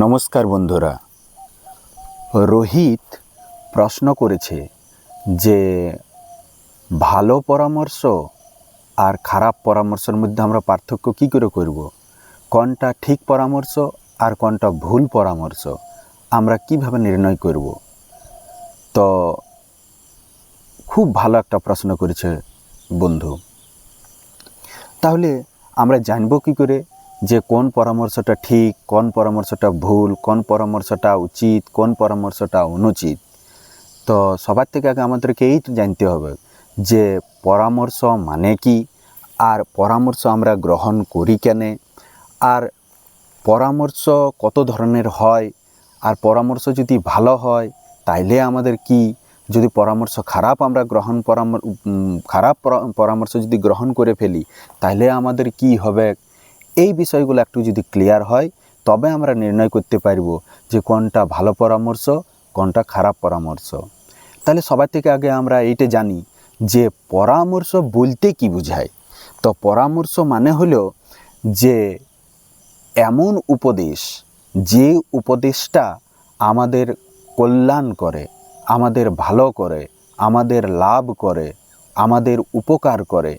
নমস্কার বন্ধুরা। রোহিত প্রশ্ন করেছে যে ভালো পরামর্শ আর খারাপ পরামর্শের মধ্যে আমরা পার্থক্য কী করে করব, কোনটা ঠিক পরামর্শ আর কোনটা ভুল পরামর্শ আমরা কিভাবে নির্ণয় করব। তো খুব ভালো একটা প্রশ্ন করেছে বন্ধু। তাহলে আমরা জানবো কী করে যে কোন পরামর্শটা ঠিক, কোন পরামর্শটা ভুল, কোন পরামর্শটা উচিত, কোন পরামর্শটা অনুচিত। তো সবার থেকে আগে আমাদেরকে এই জানতে হবে যে পরামর্শ মানে কি, আর পরামর্শ আমরা গ্রহণ করি কেন, আর পরামর্শ কত ধরনের হয়, আর পরামর্শ যদি ভালো হয় তাইলে আমাদের কি, যদি পরামর্শ খারাপ আমরা খারাপ পরামর্শ যদি গ্রহণ করে ফেলি তাহলে আমাদের কি হবে। এই বিষয়গুলো একটু যদি ক্লিয়ার হয় তবে আমরা নির্ণয় করতে পারব যে কোনটা ভালো পরামর্শ, কোনটা খারাপ পরামর্শ। তাহলে সবার থেকে আগে আমরা এইটা জানি যে পরামর্শ বলতে কি বোঝায়। তো পরামর্শ মানে হলো যে এমন উপদেশ, যে উপদেশটা আমাদের কল্যাণ করে, আমাদের ভালো করে, আমাদের লাভ করে, আমাদের উপকার করে।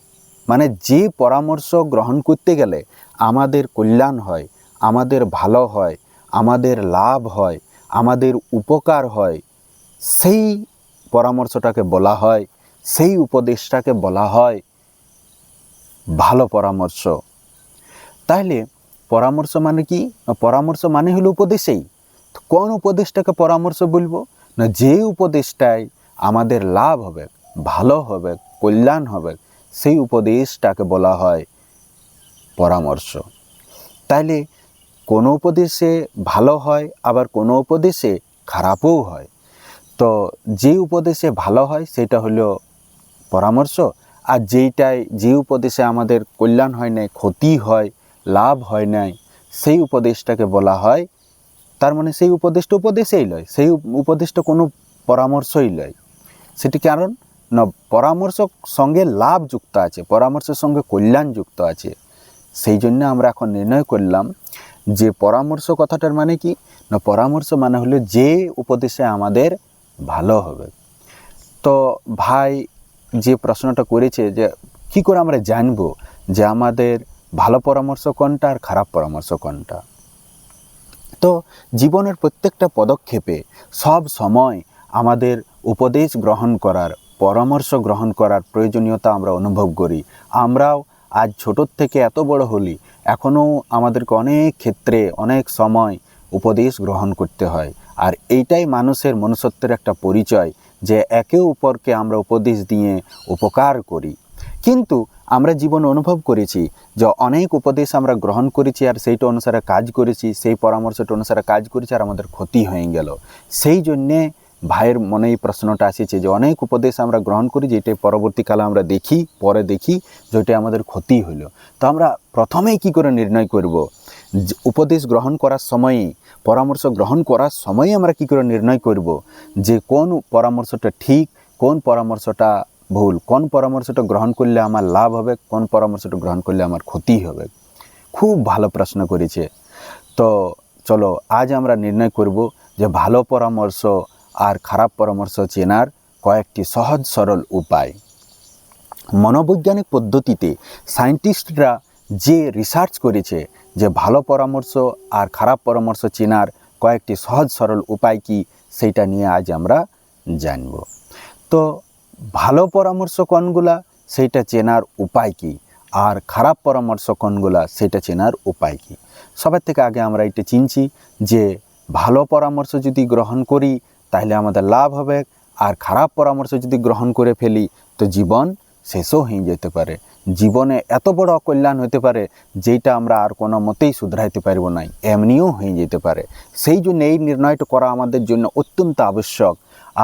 মানে যে পরামর্শ গ্রহণ করতে গেলে আমাদের কল্যাণ হয়, আমাদের ভালো হয়, আমাদের লাভ হয়, আমাদের উপকার হয়, সেই পরামর্শটাকে বলা হয়, সেই উপদেশটাকে বলা হয় ভালো পরামর্শ। তাহলে পরামর্শ মানে কি? পরামর্শ মানে হলো উপদেশেই। কোন উপদেশটাকে পরামর্শ বলবো না? যে উপদেশটাই আমাদের লাভ হবে, ভালো হবে, কল্যাণ হবে, সেই উপদেশটাকে বলা হয় পরামর্শ। তাইলে কোনো উপদেশে ভালো হয়, আবার কোনো উপদেশে খারাপও হয়। তো যে উপদেশে ভালো হয় সেটা হলো পরামর্শ, আর যে উপদেশে আমাদের কল্যাণ হয় নাই, ক্ষতি হয়, লাভ হয় নাই, সেই উপদেশটাকে বলা হয়, তার মানে সেই উপদেশটা উপদেশেই লয়, সেই উপদেশটা কোনো পরামর্শই লয়। সেটি কারণ না, পরামর্শ সঙ্গে লাভ যুক্ত আছে, পরামর্শের সঙ্গে কল্যাণ যুক্ত আছে। সেই জন্য আমরা এখন নির্ণয় করলাম যে পরামর্শ কথাটার মানে কি না, পরামর্শ মানে হলো যে উপদেশে আমাদের ভালো হবে। তো ভাই যে প্রশ্নটা করেছে যে কী করে আমরা জানবো যে আমাদের ভালো পরামর্শ কোনটা আর খারাপ পরামর্শ কোনটা। তো জীবনের প্রত্যেকটা পদক্ষেপে সব সময় আমাদের উপদেশ গ্রহণ করার, পরামর্শ গ্রহণ করার প্রয়োজনীয়তা আমরা অনুভব করি। আমরাও আজ ছোটোর থেকে এত বড় হলি, এখনও আমাদেরকে অনেক ক্ষেত্রে অনেক সময় উপদেশ গ্রহণ করতে হয়। আর এইটাই মানুষের মনুষ্যত্বের একটা পরিচয় যে একে অপরকে আমরা উপদেশ দিয়ে উপকার করি। কিন্তু আমরা জীবনে অনুভব করেছি যে অনেক উপদেশ আমরা গ্রহণ করেছি আর সেইটা অনুসারে কাজ করেছি, সেই পরামর্শটা অনুসারে কাজ করেছি আর আমাদের ক্ষতি হয়ে গেল। সেই জন্যে ভাইয়ের মনে এই প্রশ্নটা আসছে যে অনেক উপদেশ আমরা গ্রহণ করি যেটা পরবর্তীকালে আমরা পরে দেখি যেটা আমাদের ক্ষতি হলো। তো আমরা প্রথমেই কি করে নির্ণয় করব উপদেশ গ্রহণ করার সময়ই, পরামর্শ গ্রহণ করার সময়ই আমরা কি করে নির্ণয় করব যে কোন পরামর্শটা ঠিক, কোন পরামর্শটা ভুল, কোন পরামর্শটা গ্রহণ করলে আমার লাভ হবে, কোন পরামর্শটা গ্রহণ করলে আমার ক্ষতি হবে। খুব ভালো প্রশ্ন করেছে। তো চলো আজ আমরা নির্ণয় করব যে ভালো পরামর্শ আর খারাপ পরামর্শ চেনার কয়েকটি সহজ সরল উপায়। মনোবৈজ্ঞানিক পদ্ধতিতে সায়েন্টিস্টরা যে রিসার্চ করেছে যে ভালো পরামর্শ আর খারাপ পরামর্শ চেনার কয়েকটি সহজ সরল উপায় কি, সেইটা নিয়ে আজ আমরা জানব। তো ভালো পরামর্শ কোনগুলা সেইটা চেনার উপায় কি, আর খারাপ পরামর্শ কোনগুলা সেটা চেনার উপায় কি। সবার থেকে আগে আমরা এটা চিনছি যে ভালো পরামর্শ যদি গ্রহণ করি তাহলে আমাদের লাভ হবে, আর খারাপ পরামর্শ যদি গ্রহণ করে ফেলি তো জীবন শেষও হয়ে যেতে পারে, জীবনে এত বড় অকল্যাণ হতে পারে যেটা আমরা আর কোনো মতেই শুধরাইতে পারবো না, এমনিও হয়ে যেতে পারে। সেই জন্য এই নির্ণয়টা করা আমাদের জন্য অত্যন্ত আবশ্যক।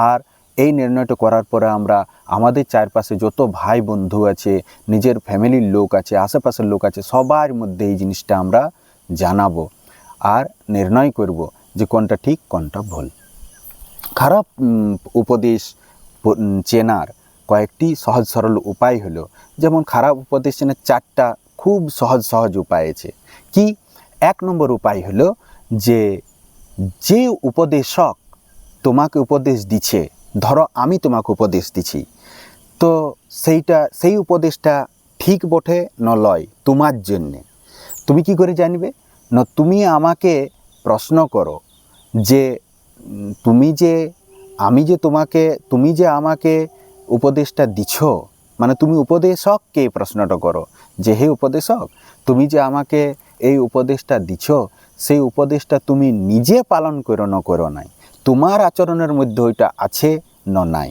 আর এই নির্ণয়টা করার পরে আমরা আমাদের চারপাশে যত ভাই বন্ধু আছে, নিজের ফ্যামিলির লোক আছে, আশেপাশের লোক আছে, সবার মধ্যে এই জিনিসটা আমরা জানাবো আর নির্ণয় করব যে কোনটা ঠিক কোনটা ভুল। খারাপ উপদেশ চেনার কয়েকটি সহজ সরল উপায় হলো, যেমন খারাপ উপদেশ চেনার 4টা খুব সহজ উপায় আছে। কি? 1 নম্বর উপায় হলো যে যে উপদেশক তোমাকে উপদেশ দিচ্ছে, ধরো আমি তোমাকে উপদেশ দিছি, তো সেই উপদেশটা ঠিক বটে না লয় তোমার জন্যে তুমি কি করে জানবে? না তুমি আমাকে প্রশ্ন করো যে তুমি যে আমাকে উপদেশটা দিছ, মানে তুমি উপদেশককে প্রশ্নটা করো যে হে উপদেশক, তুমি যে আমাকে এই উপদেশটা দিছ, সেই উপদেশটা তুমি নিজে পালন করো না করো নাই, তোমার আচরণের মধ্যে ওইটা আছে না নাই।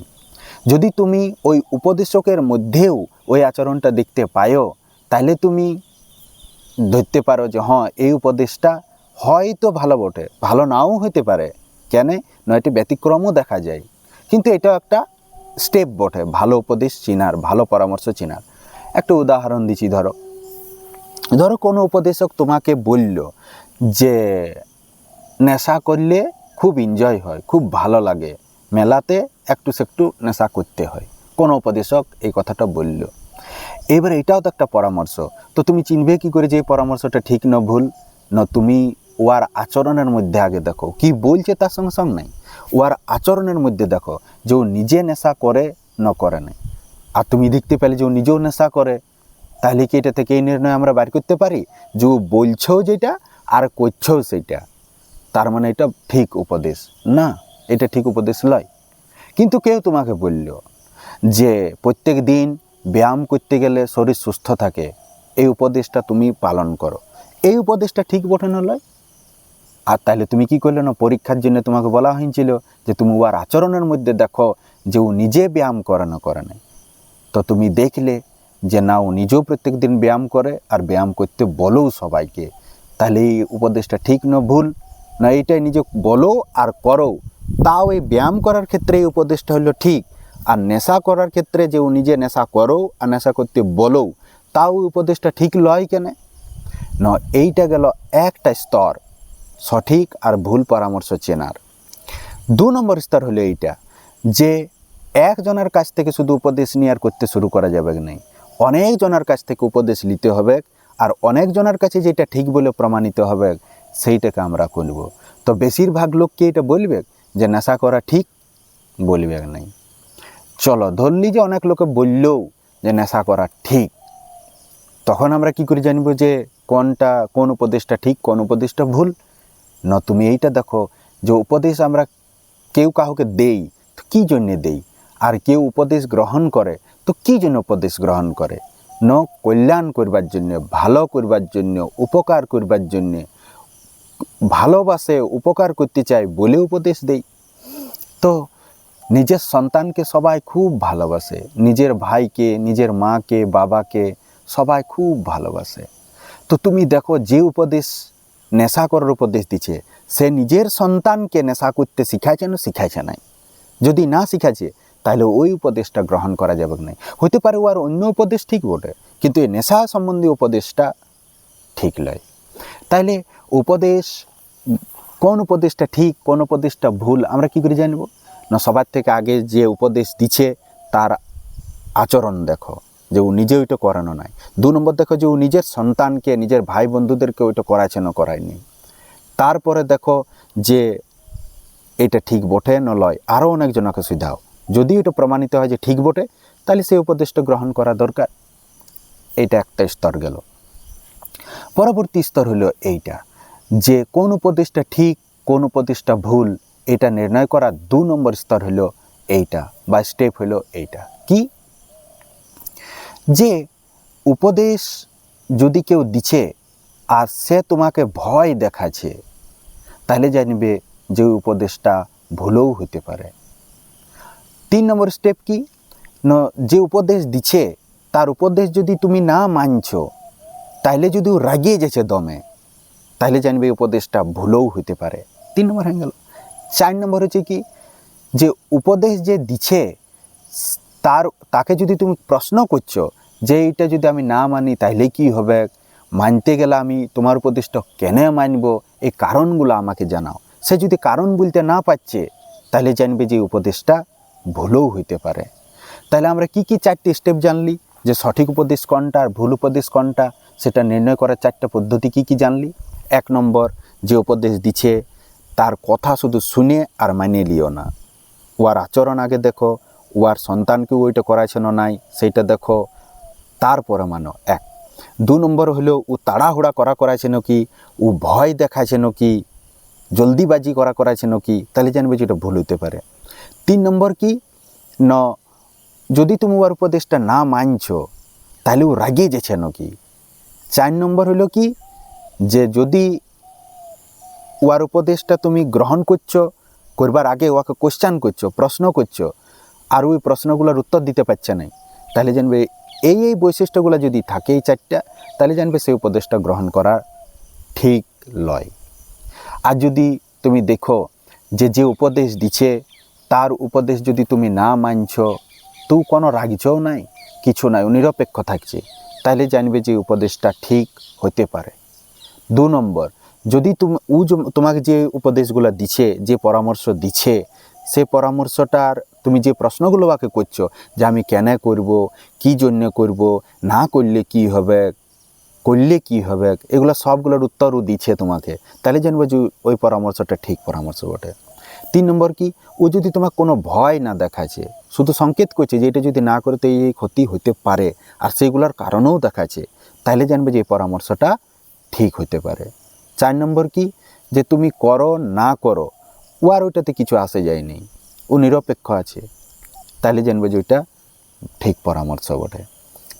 যদি তুমি ওই উপদেশকের মধ্যেও ওই আচরণটা দেখতে পাও, তাহলে তুমি ধরতে পারো যে হ্যাঁ এই উপদেশটা হয়তো ভালো বটে, ভালো নাও হতে পারে, কেন না এটি ব্যতিক্রমও দেখা যায়, কিন্তু এটাও একটা স্টেপ বটে ভালো উপদেশ চিনার, ভালো পরামর্শ চিনার। একটা উদাহরণ দিচ্ছি, ধরো কোনো উপদেশক তোমাকে বলল যে নেশা করলে খুব এনজয় হয়, খুব ভালো লাগে, মেলাতে একটু সেকটু নেশা করতে হয়, কোনো উপদেশক এই কথাটা বলল। এবার এটাও তো একটা পরামর্শ, তো তুমি চিনবে কি করে যে এই পরামর্শটা ঠিক না ভুল? না তুমি ওর আচরণের মধ্যে আগে দেখো কি বলছে, তার সঙ্গে সঙ্গে নাই, ওর আচরণের মধ্যে দেখো যে ও নিজে নেশা করে না করে না। আর তুমি দেখতে পেলে যে ও নিজেও নেশা করে, তাহলে কি এটা থেকে এই নির্ণয় আমরা বার করতে পারি যে ও বলছেও যেটা আর করছেও সেইটা, তার মানে এটা ঠিক উপদেশ না, এটা ঠিক উপদেশ নয়। কিন্তু কেউ তোমাকে বলল যে প্রত্যেক দিন ব্যায়াম করতে গেলে শরীর সুস্থ থাকে, এই উপদেশটা তুমি পালন করো, এই উপদেশটা ঠিক বটে না লয়? আর তাহলে তুমি কি করলে না, পরীক্ষার জন্য তোমাকে বলা হয়েছিল যে তুমি ওর আচরণের মধ্যে দেখো যে ও নিজে ব্যায়াম করে না করে না, তো তুমি দেখলে যে না ও নিজেও প্রত্যেক দিন ব্যায়াম করে আর ব্যায়াম করতে বলো সবাইকে, তাহলে এই উপদেশটা ঠিক না ভুল? না এইটাই নিজে বলো আর করো, তাও এই ব্যায়াম করার ক্ষেত্রে এই উপদেশটা হলো ঠিক, আর নেশা করার ক্ষেত্রে যে ও নিজে নেশা করো আর নেশা করতে বলো, তাও উপদেশটা ঠিক লয় কেন না? এইটা গেল একটা স্তর সঠিক আর ভুল পরামর্শ চেনার। 2 নম্বর স্তর হলো এইটা যে একজনের কাছ থেকে শুধু উপদেশ নিয়ে আর করতে শুরু করা যাবে না, অনেকজনের কাছ থেকে উপদেশ নিতে হবে, আর অনেকজনের কাছে যেটা ঠিক বলে প্রমাণিত হবে সেইটাকে আমরা করব। তো বেশিরভাগ লোককে এটা বলবে যে নেশা করা ঠিক, বলবে নাই। চলো ধরলি যে অনেক লোকে বললেও যে নেশা করা ঠিক, তখন আমরা কি করে জানবো যে কোন উপদেশটা ঠিক কোন উপদেশটা ভুল? না তুমি এইটা দেখো যে উপদেশ আমরা কেউ কাউকে দেই তো কী জন্যে দেই, আর কেউ উপদেশ গ্রহণ করে তো কী জন্য উপদেশ গ্রহণ করে? ন কল্যাণ করবার জন্য, ভালো করবার জন্য, উপকার করবার জন্যে, ভালোবাসে উপকার করতে চায় বলে উপদেশ দেই। তো নিজের সন্তানকে সবাই খুব ভালোবাসে, নিজের ভাইকে, নিজের মাকে, বাবাকে সবাই খুব ভালোবাসে। তো তুমি দেখো যে উপদেশ নেশা করার উপদেশ দিচ্ছে, সে নিজের সন্তানকে নেশা করতে শিখাইছে না শিখাইছে নাই? যদি না শিখাইছে তাহলে ওই উপদেশটা গ্রহণ করা যাবে না। হতে পারে ও আর অন্য উপদেশ ঠিক বটে, কিন্তু এই নেশা সম্বন্ধী উপদেশটা ঠিক নয়। তাইলে উপদেশ, কোন উপদেশটা ঠিক কোন উপদেশটা ভুল আমরা কি করে জানবো? না সবার থেকে আগে যে উপদেশ দিচ্ছে তার আচরণ দেখো যে ও নিজে ওইটা করানো নাই। 2 নম্বর দেখো যে ও নিজের সন্তানকে, নিজের ভাই বন্ধুদেরকে ওইটা করাচ্ছে না করায়নি। তারপরে দেখো যে এটা ঠিক বটে না লয়, আরও অনেকজনকে সুধাও, যদি এটা প্রমাণিত হয় যে ঠিক বটে তাহলে সেই উপদেশটা গ্রহণ করা দরকার। এটা একটা স্তর গেল। পরবর্তী স্তর হলো এইটা যে কোন উপদেশটা ঠিক কোন উপদেশটা ভুল, এটা নির্ণয় করা 2 নম্বর স্তর হলো এইটা, বা স্টেপ হলো এইটা কি, যে উপদেশ যদি কেউ দিচ্ছে আর সে তোমাকে ভয় দেখাচ্ছে, তাহলে জানবে যে উপদেশটা ভুলও হতে পারে। 3 নম্বর স্টেপ কি না, যে উপদেশ দিচ্ছে তার উপদেশ যদি তুমি না মানছো, তাহলে যদি ও রাগিয়ে যাচ্ছে দমে, তাহলে জানবে উপদেশটা ভুলও হতে পারে। 3 নম্বর হয়ে গেল। 4 নম্বর হচ্ছে কি, যে উপদেশ যে দিচ্ছে তাকে যদি তুমি প্রশ্ন করছো যে এইটা যদি আমি না মানি তাহলে কি হবে, মানতে গেলে আমি তোমার উপদেশটা কেন মানব, এই কারণগুলো আমাকে জানাও, সে যদি কারণ বলতে না পারছে তাহলে জানবে যে উপদেশটা ভুলও হইতে পারে। তাহলে আমরা কি 4টি স্টেপ জানলি, যে সঠিক উপদেশ কোনটা আর ভুল উপদেশ কোনটা সেটা নির্ণয় করার 4টা পদ্ধতি কি জানলি। 1 নম্বর, যে উপদেশ দিচ্ছে তার কথা শুধু শুনে আর মানিয়ে লিও না। ওর আচরণ আগে দেখো, ওর সন্তানকে ওইটা করাইছে না নাই সেইটা দেখো, তারপরে মানো। 1 2 নম্বর হলো ও তাড়াহুড়া করাইছে নাকি, ও ভয় দেখাইছে নাকি, জলদিবাজি করাইছে নাকি, তাহলে জানবে যে এটা ভুল হইতে পারে। 3 নম্বর কি না, যদি তুমি ওর উপদেশটা না মানছো তাহলে ও রাগিয়ে যেছে নাকি। 4 নম্বর হলো কি, যে যদি ওর উপদেশটা তুমি গ্রহণ করবার আগে ওকে কোশ্চেন করছো, প্রশ্ন করছো, আর ওই প্রশ্নগুলোর উত্তর দিতে পারছে না, তাহলে জানবে এই বৈশিষ্ট্যগুলো যদি থাকে এই 4টা, তাহলে জানবে সেই উপদেশটা গ্রহণ করা ঠিক লয়। আর যদি তুমি দেখো যে উপদেশ দিচ্ছে তার উপদেশ যদি তুমি না মানছো, তো কোনো রাগছেও নাই, কিছু নাই, নিরপেক্ষ থাকছে, তাহলে জানবে যে উপদেশটা ঠিক হতে পারে। 2 নম্বর, যদি তোমাকে যে উপদেশগুলো দিচ্ছে, যে পরামর্শ দিচ্ছে, সে পরামর্শটার তুমি যে প্রশ্নগুলো ওকে করছো, যে আমি কেন করব, কী জন্য করব, না করলে কি হবে, করলে কি হবে, এগুলো সবগুলোর উত্তরও দিচ্ছে তোমাকে, তাহলে জানবো যে ওই পরামর্শটা ঠিক পরামর্শ বটে। 3 নম্বর কি, ও যদি তোমার কোনো ভয় না দেখাচ্ছে, শুধু সংকেত করছে যে এটা যদি না করে তো এই ক্ষতি হতে পারে, আর সেইগুলোর কারণেও দেখাচ্ছে, তাহলে জানবে যে এই পরামর্শটা ঠিক হতে পারে। 4 নম্বর কি, যে তুমি করো না করো ও আর ওইটাতে কিছু আসে যায়নি, ও নিরপেক্ষ আছে, তাহলে জানবে যে ওইটা ঠিক পরামর্শ বটে।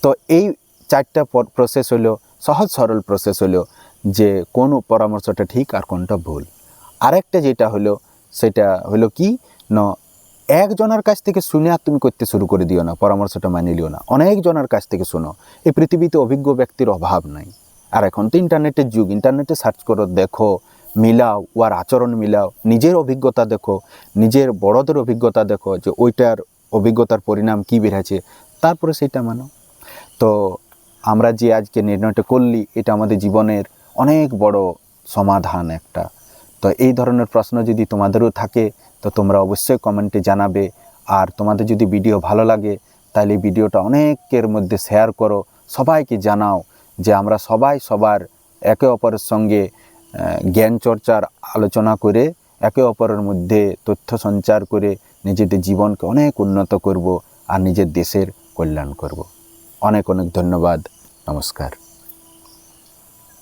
তো এই 4টা প্রসেস হলো সহজ সরল প্রসেস হলো যে কোন পরামর্শটা ঠিক আর কোনটা ভুল। আরেকটা যেটা হলো সেটা হলো কি না, একজনের কাছ থেকে শুনে আর তুমি করতে শুরু করে দিও না, পরামর্শটা মানিয়ে লিও না, অনেকজনের কাছ থেকে শোনো। এই পৃথিবীতে অভিজ্ঞ ব্যক্তির অভাব নাই। আর এখন তো ইন্টারনেটের যুগ, ইন্টারনেটে সার্চ করো, দেখো, মিলাও, ওর আচরণ মিলাও, নিজের অভিজ্ঞতা দেখো, নিজের বড়দের অভিজ্ঞতা দেখো, যে ওইটার অভিজ্ঞতার পরিণাম কী বেড়েছে, তারপরে সেটা মানো। তো আমরা যে আজকে নির্ণয়টা করলি, এটা আমাদের জীবনের অনেক বড় সমাধান একটা। তো এই ধরনের প্রশ্ন যদি তোমাদেরও থাকে তো তোমরা অবশ্যই কমেন্টে জানাবে। আর তোমাদের যদি ভিডিও ভালো লাগে তাহলে ভিডিওটা অনেকের মধ্যে শেয়ার করো, সবাইকে জানাও, যে আমরা সবাই সবার একে অপরের সঙ্গে জ্ঞান চর্চার আলোচনা করে, একে অপরের মধ্যে তথ্য সঞ্চার করে নিজেদের জীবনকে অনেক উন্নত করব আর নিজের দেশের কল্যাণ করব। অনেক অনেক ধন্যবাদ। নমস্কার।